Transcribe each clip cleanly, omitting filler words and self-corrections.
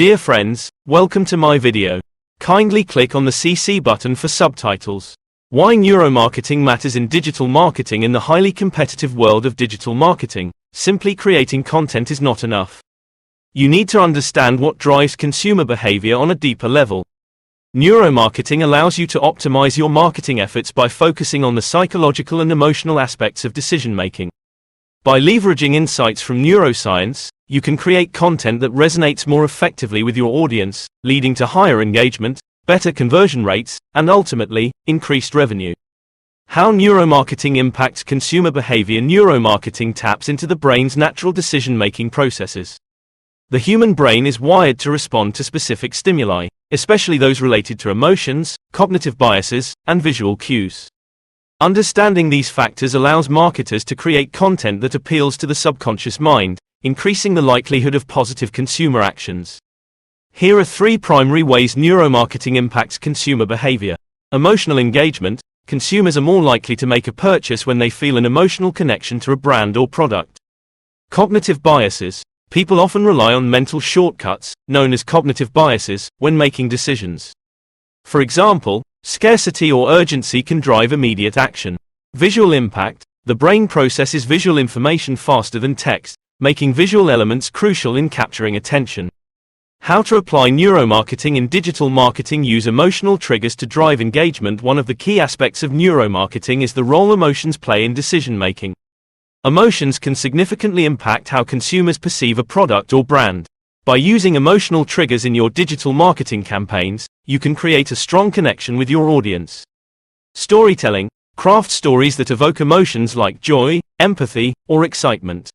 Dear friends, welcome to my video. Kindly click on the CC button for subtitles. Why neuromarketing matters in digital marketing. In the highly competitive world of digital marketing, simply creating content is not enough. You need to understand what drives consumer behavior on a deeper level. Neuromarketing allows you to optimize your marketing efforts by focusing on the psychological and emotional aspects of decision-making. By leveraging insights from neuroscience, you can create content that resonates more effectively with your audience, leading to higher engagement, better conversion rates, and ultimately, increased revenue. How neuromarketing impacts consumer behavior. Neuromarketing taps into the brain's natural decision-making processes. The human brain is wired to respond to specific stimuli, especially those related to emotions, cognitive biases, and visual cues. Understanding these factors allows marketers to create content that appeals to the subconscious mind, increasing the likelihood of positive consumer actions. Here are 3 primary ways neuromarketing impacts consumer behavior. Emotional engagement. Consumers are more likely to make a purchase when they feel an emotional connection to a brand or product. Cognitive biases. People often rely on mental shortcuts, known as cognitive biases, when making decisions. For example, scarcity or urgency can drive immediate action. Visual impact. The brain processes visual information faster than text, making visual elements crucial in capturing attention. How to apply neuromarketing in digital marketing. Use emotional triggers to drive engagement. One of the key aspects of neuromarketing is the role emotions play in decision-making. Emotions can significantly impact how consumers perceive a product or brand. By using emotional triggers in your digital marketing campaigns, you can create a strong connection with your audience. Storytelling. Craft stories that evoke emotions like joy, empathy, or excitement.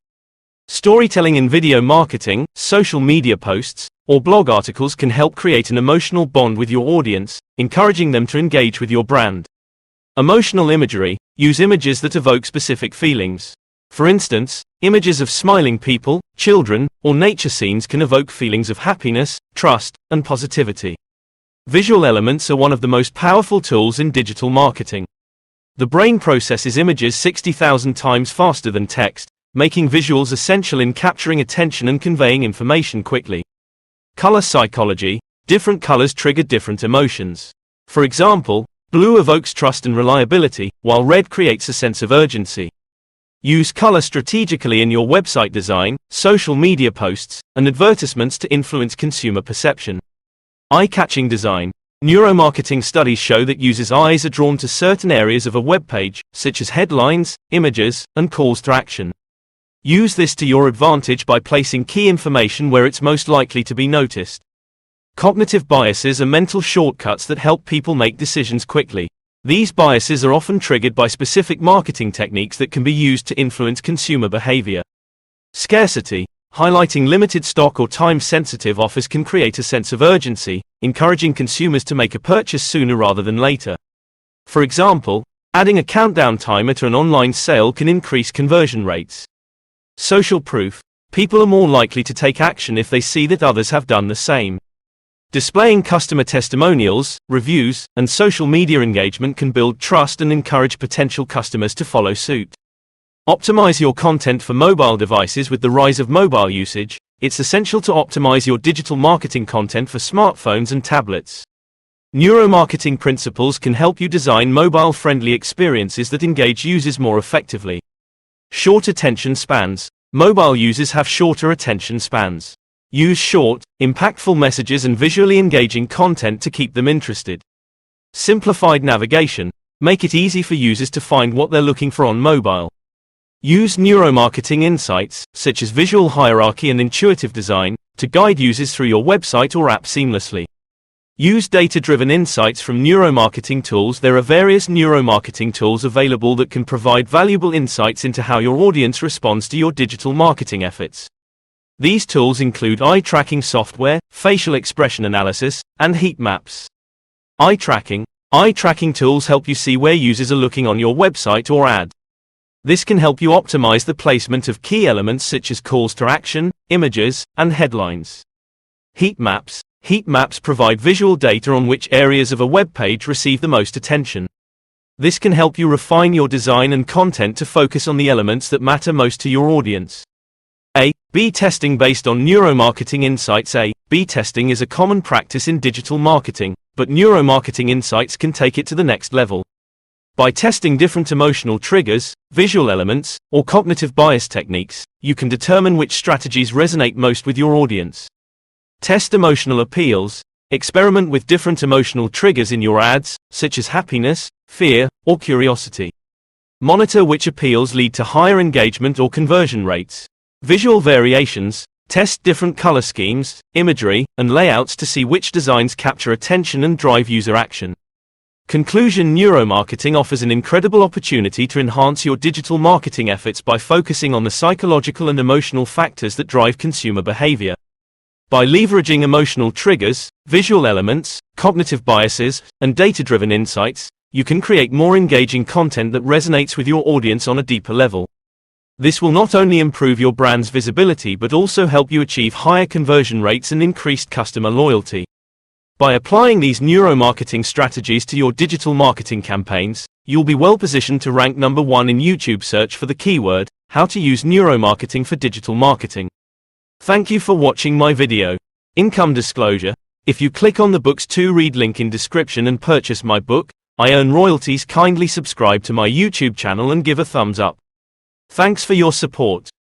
Storytelling in video marketing, social media posts, or blog articles can help create an emotional bond with your audience, encouraging them to engage with your brand. Emotional imagery. Use images that evoke specific feelings. For instance, images of smiling people, children, or nature scenes can evoke feelings of happiness, trust, and positivity. Visual elements are one of the most powerful tools in digital marketing. The brain processes images 60,000 times faster than text, making visuals essential in capturing attention and conveying information quickly. Color psychology. Different colors trigger different emotions. For example, blue evokes trust and reliability, while red creates a sense of urgency. Use color strategically in your website design, social media posts, and advertisements to influence consumer perception. Eye-catching design. Neuromarketing studies show that users' eyes are drawn to certain areas of a web page, such as headlines, images, and calls to action. Use this to your advantage by placing key information where it's most likely to be noticed. Cognitive biases are mental shortcuts that help people make decisions quickly. These biases are often triggered by specific marketing techniques that can be used to influence consumer behavior. Scarcity. Highlighting limited stock or time-sensitive offers can create a sense of urgency, encouraging consumers to make a purchase sooner rather than later. For example, adding a countdown timer to an online sale can increase conversion rates. Social proof. People are more likely to take action if they see that others have done the same. Displaying customer testimonials, reviews, and social media engagement can build trust and encourage potential customers to follow suit. Optimize your content for mobile devices. With the rise of mobile usage, it's essential to optimize your digital marketing content for smartphones and tablets. Neuromarketing principles can help you design mobile-friendly experiences that engage users more effectively. Short attention spans. Mobile users have shorter attention spans. Use short, impactful messages and visually engaging content to keep them interested. Simplified navigation. Make it easy for users to find what they're looking for on mobile. Use neuromarketing insights, such as visual hierarchy and intuitive design, to guide users through your website or app seamlessly. Use data-driven insights from neuromarketing tools. There are various neuromarketing tools available that can provide valuable insights into how your audience responds to your digital marketing efforts. These tools include eye tracking software, facial expression analysis, and heat maps. Eye tracking. Eye tracking tools help you see where users are looking on your website or ad. This can help you optimize the placement of key elements such as calls to action, images, and headlines. Heat maps. Heat maps provide visual data on which areas of a web page receive the most attention. This can help you refine your design and content to focus on the elements that matter most to your audience. A/B testing based on neuromarketing insights. A/B testing is a common practice in digital marketing, but neuromarketing insights can take it to the next level. By testing different emotional triggers, visual elements, or cognitive bias techniques, you can determine which strategies resonate most with your audience. Test emotional appeals. Experiment with different emotional triggers in your ads, such as happiness, fear, or curiosity. Monitor which appeals lead to higher engagement or conversion rates. Visual variations. Test different color schemes, imagery, and layouts to see which designs capture attention and drive user action. Conclusion: neuromarketing offers an incredible opportunity to enhance your digital marketing efforts by focusing on the psychological and emotional factors that drive consumer behavior. By leveraging emotional triggers, visual elements, cognitive biases, and data-driven insights, you can create more engaging content that resonates with your audience on a deeper level. This will not only improve your brand's visibility but also help you achieve higher conversion rates and increased customer loyalty. By applying these neuromarketing strategies to your digital marketing campaigns, you'll be well positioned to rank number 1 in YouTube search for the keyword, "How to use neuromarketing for digital marketing." Thank you for watching my video. Income disclosure: if you click on the books to read link in description and purchase my book, I earn royalties. Kindly subscribe to my YouTube channel and give a thumbs up. Thanks for your support.